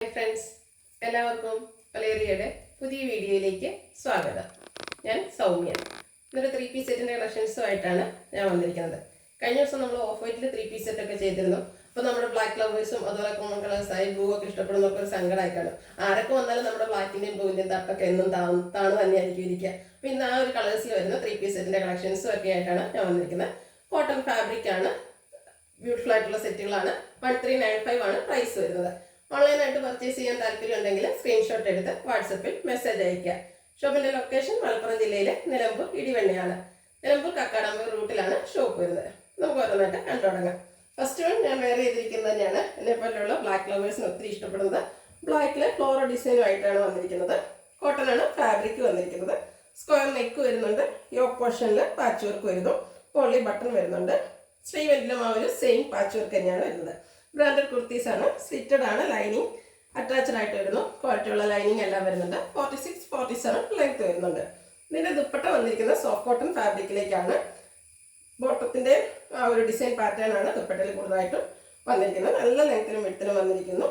Hi friends, എല്ലാവർക്കും വലേറിയയുടെ പുതിയ വീഡിയോയിലേക്ക് സ്വാഗതം. ഞാൻ സൗമ്യ. ഇന്നൊരു 3 പീസ് സെറ്റിൻ്റെ കളക്ഷൻസുമായിട്ടാണ് ഞാൻ വന്നിരിക്കുന്നത്. കഴിഞ്ഞ ദിവസം നമ്മൾ ഓഫ് വൈറ്റിൽ 3 പീസ് സെറ്റൊക്കെ ചെയ്തിരുന്നു. അപ്പോൾ നമ്മുടെ ബ്ലാക്ക് ലവേഴ്സും അതുപോലെ കോമൺ കളേഴ്സായി ബ്ലൂ ഒക്കെ ഇഷ്ടപ്പെടുന്നവർക്ക് ഒരു സങ്കടമായിട്ടാണ്. ആരൊക്കെ വന്നാലും നമ്മുടെ ബ്ലാക്കിൻ്റെയും ബ്ലൂവിൻ്റെയും തട്ടൊക്കെ എന്നും താണ് തന്നെയായിരിക്കും ഇരിക്കുക. അപ്പോൾ ഇന്ന് ആ ഒരു കളേഴ്സിൽ വരുന്ന 3 പീസ് സെറ്റിൻ്റെ കളക്ഷൻസും ഒക്കെ ആയിട്ടാണ് ഞാൻ വന്നിരിക്കുന്നത്. കോട്ടൺ ഫാബ്രിക്കാണ്, ബ്യൂട്ടിഫുൾ ആയിട്ടുള്ള സെറ്റുകളാണ്. 1395 ആണ് പ്രൈസ് വരുന്നത്. ഓൺലൈനായിട്ട് പർച്ചേസ് ചെയ്യാൻ താല്പര്യം ഉണ്ടെങ്കിൽ സ്ക്രീൻഷോട്ട് എടുത്ത് വാട്സപ്പിൽ മെസ്സേജ് അയയ്ക്കുക. ഷോപ്പിൻ്റെ ലൊക്കേഷൻ മലപ്പുറം ജില്ലയിലെ നിലമ്പൂർ ഇടിവെണ്ണയാണ്. നിലമ്പൂർ കക്കാടമ്പൂർ റൂട്ടിലാണ് ഷോപ്പ് വരുന്നത്. നമുക്ക് ഓരോന്നായിട്ട് കണ്ടു തുടങ്ങാം. ഫസ്റ്റ് വൺ ഞാൻ വെയർ ചെയ്തിരിക്കുന്നത് തന്നെയാണ് എന്നെപ്പോലുള്ള ബ്ലാക്ക് ലവേഴ്സിന് ഒത്തിരി ഇഷ്ടപ്പെടുന്നത്. ബ്ലാക്കിൽ ഫ്ലോറൽ ഡിസൈനുമായിട്ടാണ് വന്നിരിക്കുന്നത്. കോട്ടൺ ആണ് ഫാബ്രിക് വന്നിരിക്കുന്നത്. സ്ക്വയർ നെക്ക് വരുന്നുണ്ട്. യോക്ക് പോർഷനിൽ പാച്ച് വർക്ക് വരുന്നു. പോളി ബട്ടൺ വരുന്നുണ്ട്. സ്ലീവെങ്കിലും ആ ഒരു സെയിം പാച്ച് വർക്ക് തന്നെയാണ് വരുന്നത്. ബ്രാൻഡഡ് കുർത്തീസ് ആണ്. സ്ലിറ്റഡ് ആണ്. ലൈനിങ് അറ്റാച്ച്ഡ് ആയിട്ട് വരുന്നു. ക്വാളിറ്റിയുള്ള ലൈനിങ് എല്ലാം വരുന്നുണ്ട്. 46-47 ലെങ്ത് വരുന്നുണ്ട്. ഇതിൻ്റെ ദുപ്പട്ട വന്നിരിക്കുന്നത് സോഫ്റ്റ് കോട്ടൺ ഫാബ്രിക്കിലേക്കാണ്. ബോട്ടത്തിൻ്റെ ആ ഒരു ഡിസൈൻ പാറ്റേൺ ആണ് ദുപ്പട്ടയിൽ കൂടുതലായിട്ടും വന്നിരിക്കുന്നത്. നല്ല ലെങ്ത്തിലും വിഡ്ത്തിലും വന്നിരിക്കുന്നു.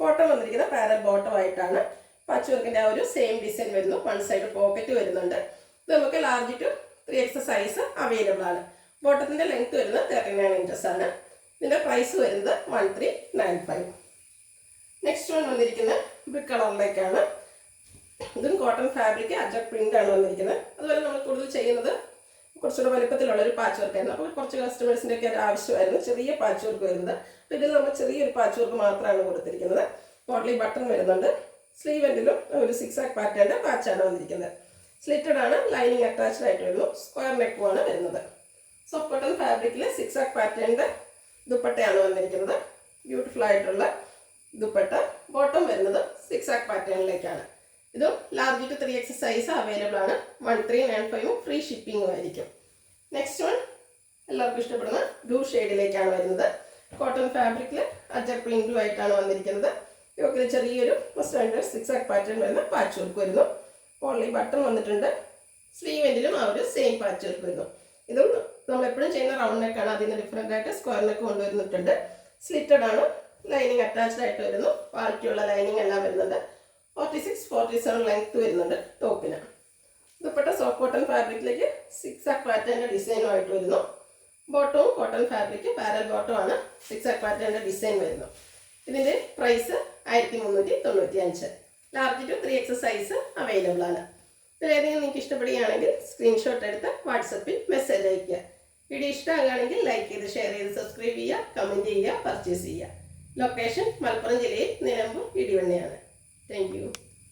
ബോട്ടം വന്നിരിക്കുന്നത് പാരൽ ബോട്ടം ആയിട്ടാണ്. പാച്ച് വർക്കിൻ്റെ ആ ഒരു സെയിം ഡിസൈൻ വരുന്നു. വൺ സൈഡ് പോക്കറ്റ് വരുന്നുണ്ട്. ഇത് നമുക്ക് large to 3X size available ആണ്. ബോട്ടത്തിൻ്റെ ലെങ്ത് വരുന്നത് 39 ഇഞ്ചസ് ആണ്. ഇതിൻ്റെ പ്രൈസ് വരുന്നത് 1395. നെക്സ്റ്റ് വൺ വന്നിരിക്കുന്നത് ബ്രിക്ക് കളറിലേക്കാണ്. ഇതും കോട്ടൺ ഫാബ്രിക് അജക് പ്രിൻ്റ് ആണ് വന്നിരിക്കുന്നത്. അതുപോലെ നമ്മൾ കൂടുതൽ ചെയ്യുന്നത് കുറച്ചുകൂടെ വലുപ്പത്തിലുള്ളൊരു പാച്ച് വർക്കായിരുന്നു. അപ്പോൾ കുറച്ച് കസ്റ്റമേഴ്സിൻ്റെ ഒക്കെ ഒരു ആവശ്യമായിരുന്നു ചെറിയ പാച്ച് വർക്ക് വരുന്നത്. അപ്പോൾ ഇതിൽ നമ്മൾ ചെറിയൊരു പാച്ച് വർക്ക് മാത്രമാണ് കൊടുത്തിരിക്കുന്നത്. പോട്ട്ലി ബട്ടൺ വരുന്നുണ്ട്. സ്ലീവെൻറ്റിലും ഒരു 6 പാറ്റേണിൻ്റെ പാച്ചാണ് വന്നിരിക്കുന്നത്. സ്ലിറ്റഡ് ആണ്. ലൈനിങ് അറ്റാച്ച്ഡ് ആയിട്ട് വരുന്നു. സ്ക്വയർ നെക്കുമാണ് വരുന്നത്. സോഫ്റ്റ് കോട്ടൺ ഫാബ്രിക്കിൽ 6 പാറ്റേണിൻ്റെ ദുപ്പട്ടയാണ് വന്നിരിക്കുന്നത്. ബ്യൂട്ടിഫുൾ ആയിട്ടുള്ള ദുപ്പട്ട. ബോട്ടം വരുന്നത് 6 പാറ്റേണിലേക്കാണ്. ഇതും large to 3X size available ആണ്. 1395 ഫ്രീ ഷിപ്പിംഗും ആയിരിക്കും. നെക്സ്റ്റ് വൺ എല്ലാവർക്കും ഇഷ്ടപ്പെടുന്ന ബ്ലൂ ഷെയ്ഡിലേക്കാണ് വരുന്നത്. കോട്ടൺ ഫാബ്രിക്കിൽ അജക് പ്രിന്റും ആയിട്ടാണ് വന്നിരിക്കുന്നത്. യോക്കിൽ ചെറിയൊരു സ്റ്റാൻഡേർഡ് 6 പാറ്റേൺ വരുന്ന പാച്ച് വർക്ക് വരുന്നു. പോളി ബട്ടൺ വന്നിട്ടുണ്ട്. സ്ലീവെൻറ്റിലും ആ ഒരു സെയിം പാച്ച് വർക്ക് വരുന്നു. ഇതും നമ്മളെപ്പോഴും ചെയ്യുന്ന റൗണ്ട് നെക്കാണ്. അതിന് ഡിഫറെൻ്റ് ആയിട്ട് സ്ക്വയർ നെക്ക് കൊണ്ടുവരുന്നിട്ടുണ്ട്. സ്ലിറ്റഡ് ആണ്. ലൈനിങ് അറ്റാച്ച്ഡ് ആയിട്ട് വരുന്നു. ക്വാളിറ്റിയുള്ള ലൈനിങ് എല്ലാം വരുന്നുണ്ട്. 46-47 ലെങ്ത് വരുന്നുണ്ട് ടോപ്പിന്. ദുപ്പട്ട സോഫ്റ്റ് കോട്ടൺ ഫാബ്രിക്കിലേക്ക് 6 പാറ്റേണിൻ്റെ ഡിസൈനുമായിട്ട് വരുന്നു. ബോട്ടവും കോട്ടൺ ഫാബ്രിക് പാരൽ ബോട്ടം ആണ്. 6 പാറ്റേണിൻ്റെ ഡിസൈൻ വരുന്നു. ഇതിൻ്റെ price 1395. Large to 3X size available ആണ്. ഇതിലേതെങ്കിലും നിങ്ങൾക്ക് ഇഷ്ടപ്പെടുകയാണെങ്കിൽ സ്ക്രീൻഷോട്ട് എടുത്ത് വാട്സപ്പിൽ മെസ്സേജ് അയയ്ക്കുക. വീഡിയോ ഇഷ്ടമാകുകയാണെങ്കിൽ ലൈക്ക് ചെയ്ത് ഷെയർ ചെയ്ത് സബ്സ്ക്രൈബ് ചെയ്യുക, കമൻറ്റ് ചെയ്യുക, പർച്ചേസ് ചെയ്യുക. ലൊക്കേഷൻ മലപ്പുറം ജില്ലയിൽ നിലമ്പൂർ ഇടിവെണ്ണയാണ്. Thank you.